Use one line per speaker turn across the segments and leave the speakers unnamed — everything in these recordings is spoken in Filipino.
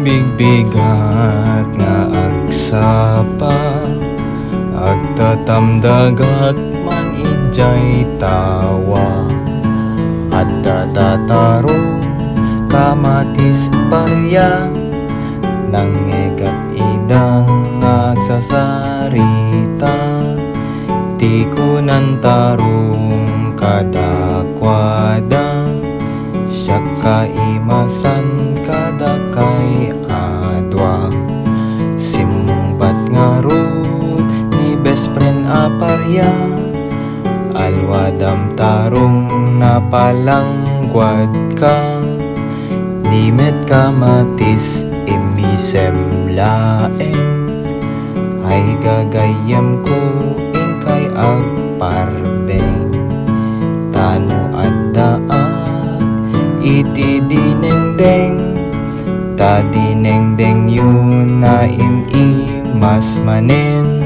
bigbigat nga agsapa, agtatamdagat man ijay tawa, at tatarong kamatis parya, nangegat idang agsasarita, ti kunan tarong kadakwada, siya kaimasan kada kay adwa, simungbat nga rod ni best friend aparya, alwadam tarong napalangguad ka, dimet kamatis imisem laeng, ay gagayam ko in kay agparbeng, tano at daat iti dinengdeng, ta dinengdeng yun na imimas manen.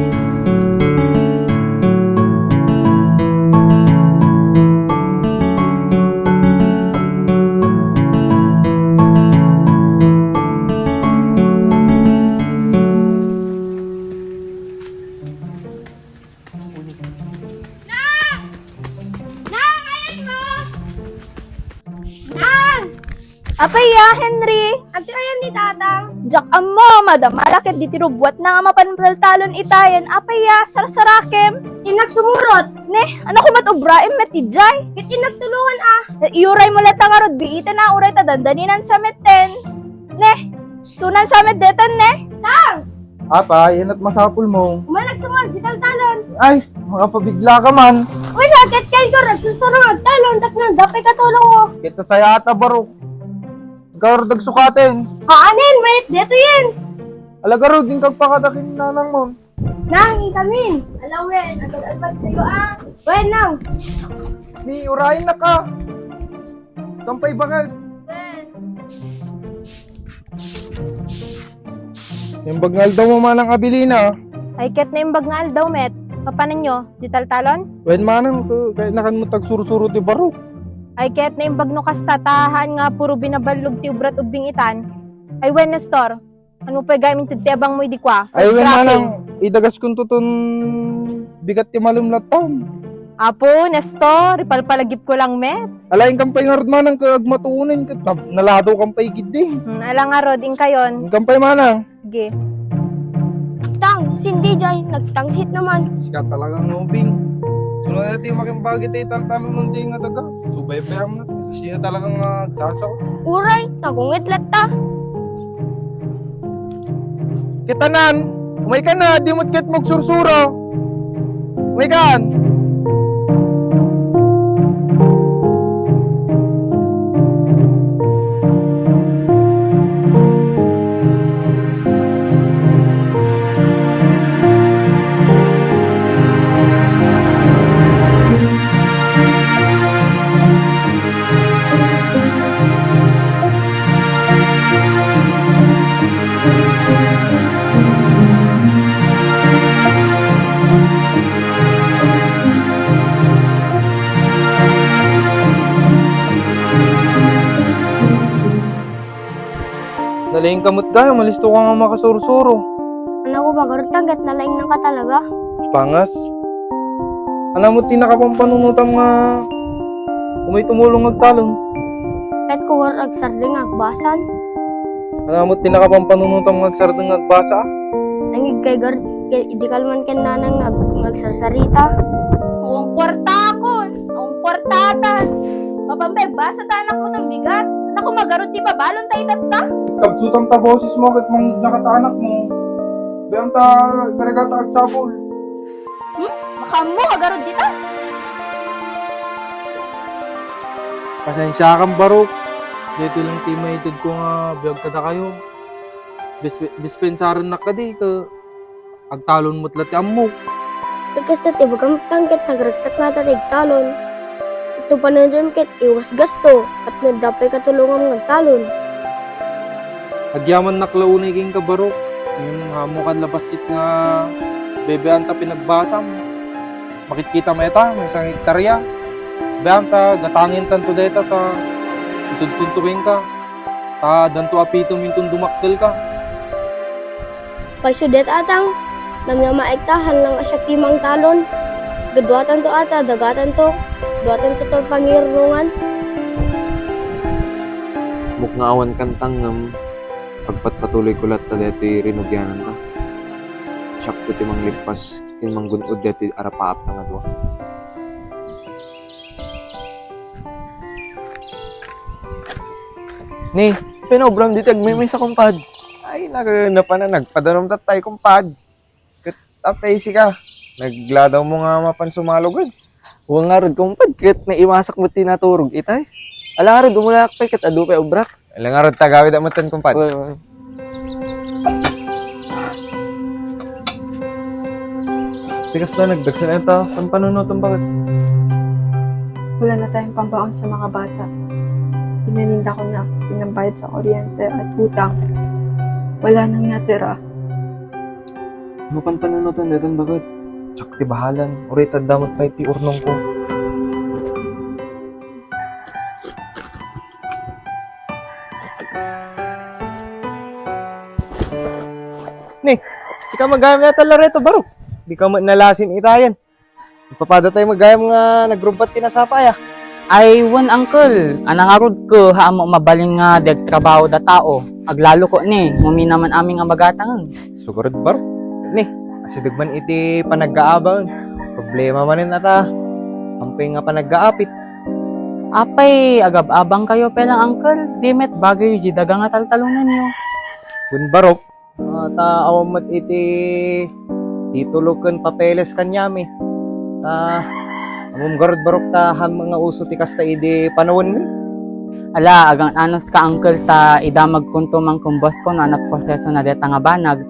Apaya, Henry!
Ati ayan ni tatang.
Jack amo, madam, malakit di tirubwat na nga mapantaltalon itayan. Apaya, sarsarakem.
Inak sumurot.
Ne, ano ko matubraim metijay?
Kit inak tulungan ah.
Iuray mo lata nga rod, biitan na uray ta dandaninan sa meten. Ne, tunan sa medetan ne.
Tang!
Ata, yan at masapul mo.
Umanak sumurot, di talon.
Ay, makapabigla ka man.
Uy, sakit kayo ko, nagsusurong agtalon, tap nang dapay katulong mo.
Kita saya ata barok. Gawar dagsukatin.
Kaanin, wait, dito yan.
Alagaro, din kagpakadakin nanang mo.
Nang, ikamin. Alawin, agad-agad sa'yo ah. Wen, nang.
Ni, urahin na ka. Kampay bakal.
Wen.
Yung bagngal daw mo man ang abilina.
Ay, ket na yung bagngal daw, met. Papanan nyo, di taltalon?
Wen manang, kahit nakan mo tagsuro-suro ti barok.
Ay, ket na yung bagno kastatahan nga puro binabalog ti ubrat ubing itan. Ay, wen, Nestor. Ano pa gamin ti tebang mo idikwa?
Ay, wen manang, idagas kong tutun bigat ti malumlatan.
Apo, Nestor, ipalpalagip ko lang, met.
Alaing kampay nga rod manang kagmatuunin ka. Nalado kampay gidi.
Alang nga, Rod, kayon.
Kampay manang.
Sige.
Tang, sindi jay, nagtangsit naman.
Siya talagang nubing. Sunod natin makimbagi tayo taltalo ng di nga daga. Subay pa yan na. Siya talagang nagsasaw.
Uray, nagungit latta.
Kitanan! Umay ka na! Di mo't kit magsursuro! Umay kan! Nalaing kamot ka, malisto ka nga makasursuro.
Ano ko magarutagat, nalaing nang ka talaga.
Pangas. Alam mo, tinakapampanunutang nga umay tumulong agtalon.
Kahit ko warag sarding agbasan.
Alam mo, tinakapampanunutang agsardang agbasa.
Nangig kay hindi kalman ken nanang agsarsarita.
Ang kwarta akon. Ang kwartatan. Mapambeg, basa ta anak mo ng bigat. Anak ko magarot ti babalon ta itata.
Kabsutang ta boses mo, kahit mang nakataanak mo. Bayang ta, karagata agsapol.
Makamo, magarot dita.
Pasensya kang barok. Dito lang teammate ko nga biyag kada kayo. Dispensaran na ka di ka agtalon mo't lati ammo.
Pagkasta ti bagang pangkat nagragsak na tatig talon. Ito pa na dyan ket iwas gasto at nadapay katulungan ng talon.
Agyaman naklaunay king kabarok. Yung hamo kan labasit nga bebean ta pinagbasam. Makikita mo ita, may isang hektarya. Bean ta, gatangin tanto deta ta itudtuntuin ka. Ta danto apito mintong dumakkel ka.
Kay sudet atang, namya maektahan lang asya timang talon. Gadwatan to ata, dagatan to. Duwatan to pangirungan.
Muknaawan kan tanggam pagpatpatuloy ko lahat ta deti rinugyanan ta. Siyak ko timang lipas timang gunod deti arapaap na nga doa.
Ni, pinobram ditag may sa kumpad. Ay, nagpadanom tatay kumpad. Kat apay si ka. Nagladaw mo nga mapan sumalugod. Huwag nga rin kumpad, kat naimasak mo tinaturog itay. Ala nga rin, dumulak pa, kat adu pa obrak.
Alang nga rin tagawid ang matan kumpad.
Uy. Tikas na nagdagsan ito, panpanunutan bakit?
Wala na tayong pambaon sa mga bata. Pinaninda ko na pinambayad sa kuryente at utang. Wala nang natira.
Ano panpanunutan dito bakit? Tsak ti bahalan, uritad damot pa iti urnong ko. Ni, sika magayam na tala reto baro. Di ka nalasin itayan. Papada tayo magayam nga nagrumpat tinasapay ah.
Ay, wan uncle, anang arod ko, haamo mabaling nga trabaho da tao. Aglalo ko ni, mumi naman aming ang bagatang.
Sugurod baro. Ni, asidugman iti panagkaabang. Problema man rin ata. Amping nga panagkaapit.
Apay, agab-abang kayo pelang uncle, dimet bagay yung daga nga taltalunan nyo.
Kun barok, awam mat iti titulokan papeles kanyami. Amom garod barok ta ham mga uso ti kasta idi panawon mi.
Ala, agang anos ka uncle ta idamag kunto mang kumbos ko na nagproseso na deta nga banag.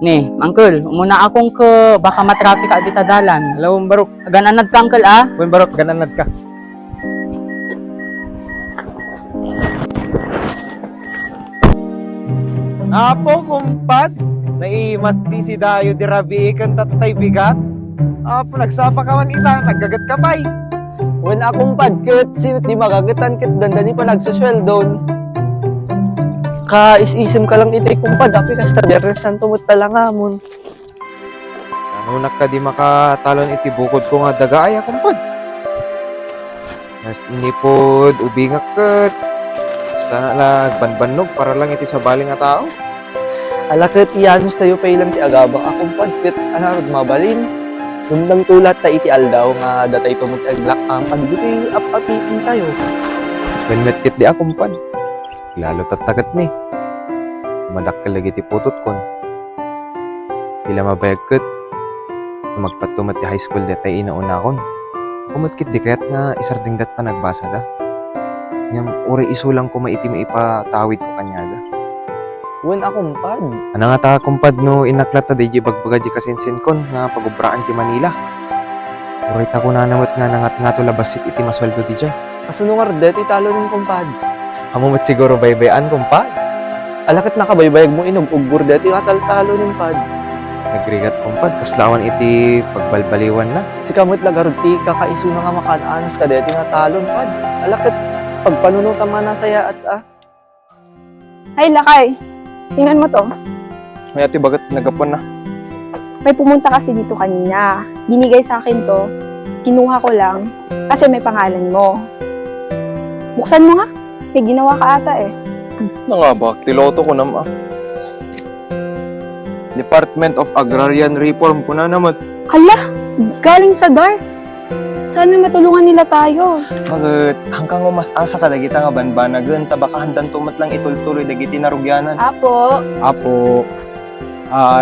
Ni, uncle, umuna akong ke baka matraffic ka dita dalan.
Alawom barok,
Agan anad ka uncle ah.
kun barok gananad ka. Apo kumpad, naimas di si Dayo di rabi ikan tatay bigat. Apo nagsapa ka man ita, naggagat ka pa'y.
When akong padkit, sinit di magagatan kit dandani pa nagsusweldon. Ka-is-isim ka lang iti kumpad, api ka sa Biyernes Santo mo't talangamon.
Ano ka di makatalon iti bukod ko nga daga ay kumpad. Nas inipod, ubingak kat. Basta na lang, banbanog para lang iti sabaling nga tao.
Alakit iyanos tayo pa ilang ti agabang akong padkit, anarod mabalin. Nung tulat ta iti aldaw nga datay tumot aglak ang pagbuti apitin tayo.
When metkit di akumpad. Lalo tatagat ni. Madakkel lagi ti putot kon. Pila mabayag kat. Magpatumat ti high school datay inauna kon. Kumatkit di kaya't nga isardingdat pa nagbasa da. Ngam uri isulang ko maiti maipatawid ko kanyaga.
When akong pad,
Ano nga ta kumpad no inaklat ta di bagbaga di kasinsin kon nga pagubraan ti Manila. Uri ta ko nanamot nga nangat nga to labasit iti masweldo di jay.
kasunungar deti talo ng kumpad.
Amumot siguro baybayan kumpad.
Alakit nakabaybayag mo inug-ugur deti atal-talo ng pad.
Nagrigat kumpad kaslawan iti pagbalbaliwan na.
Si kamot lagarod ti kakaiso na nga makaanos ka deti nga talon pad. Alakit pagpanunutan man na saya at
Ay, Lakay. Tingnan mo to.
May ati bagat nagapon na.
May pumunta kasi dito kanina. Binigay sa akin to. Kinuha ko lang. Kasi may pangalan mo. Buksan mo nga. May ginawa ka ata eh.
Ano nga ba? Tiloto ko naman. Department of Agrarian Reform ko na naman.
Hala! Galing sa DAR. Sana matulungan nila tayo.
Bakit? Hanggang mas asa ka dagita nga banbanagan. Tabaka handan tumat lang itultuloy dagiti narugyanan.
Apo.
Apo,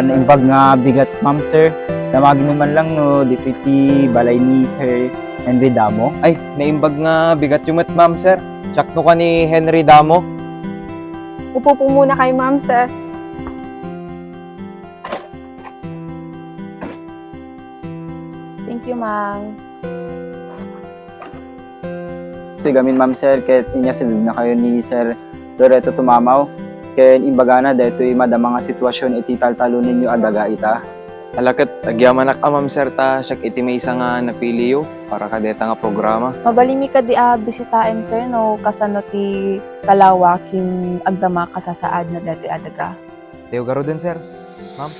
naimbag nga bigat ma'am sir. Damagin naman lang no, deputy balay ni Sir Henry Damo.
Ay, naimbag nga bigat yung mat ma'am sir. Check no ka ni Henry Damo.
Upo po muna kay ma'am, sir. Thank you, ma'am.
Sigamin ma'am sir, kahit inya silid na kayo ni Sir Loreto Tumamaw. Kaya imbaga na, dito madama nga sitwasyon iti taltalunin nyo adaga ita.
Alakit, agyaman ak ma'am sir ta. Siyak iti may isa nga napili yo.
para kadeta nga programa.
Mabalimi ka di bisitain sir no kasano ti Kalawa king agdama kasasaad na dati adaga.
Teo garo din, sir. Ma'am.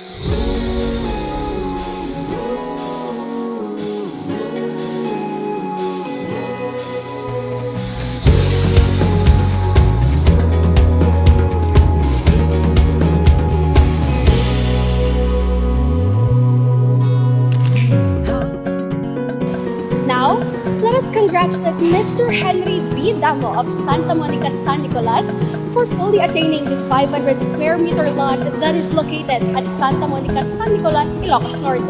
Now, let us congratulate Mr. Henry B. Damo of Santa Monica, San Nicolas for fully attaining the 500 square meter lot that is located at Santa Monica, San Nicolas, Ilocos Norte.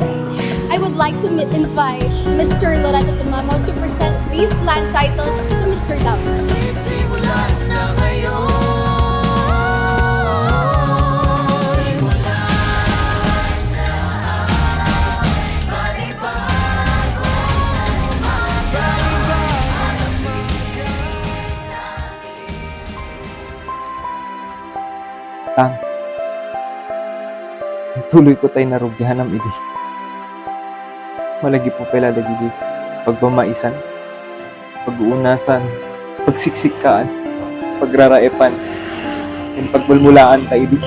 I would like to invite Mr. Loreto Tumamo to present these land titles to Mr. Damo.
Tuloy ko tayo narugyahan ng idi. Malagi po pala lagi pagbamaisan, pag-uunasan, pagsiksikaan, pagraraepan, yung pagmulmulaan tayo di.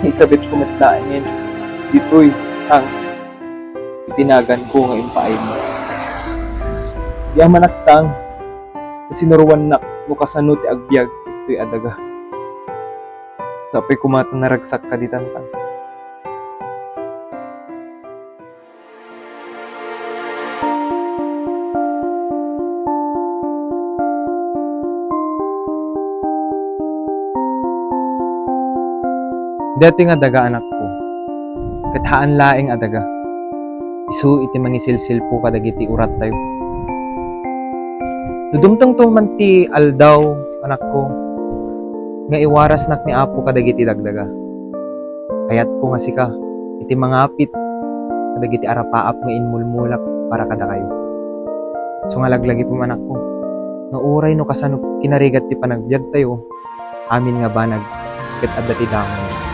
Ikabit ko matlaan yan. Dito'y ang itinagan ko ngayon paay mo. Di manaktang na sinuruan na nukasano ti agbyag ito'y adaga. Sapay kumatang naragsak ka di tantang. Dati nga daga anak ko, kathaan laing adaga. Isu iti mangisilsil po kadagiti urat tayo. Dudumtang to man ti aldaw anak ko, nga iwaras nak ni Apo kadagiti dagdaga. Kayat ko nga sika, iti mga apit, kadagiti arapaap nga inmulmulak para kada kayo. So nga laglagit mo anak ko, nga uray no kasano kinarigat ti panagbiag tayo, amin nga banag, ket adda ti damo.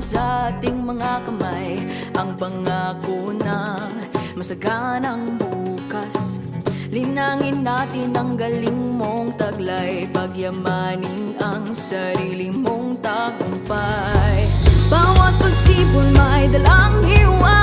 Sa ating mga kamay ang pangako ng masaganang bukas. Linangin natin ang galing mong taglay, pagyamanin ang sarili mong tagumpay. Bawat pagsipon may dalang hiwa.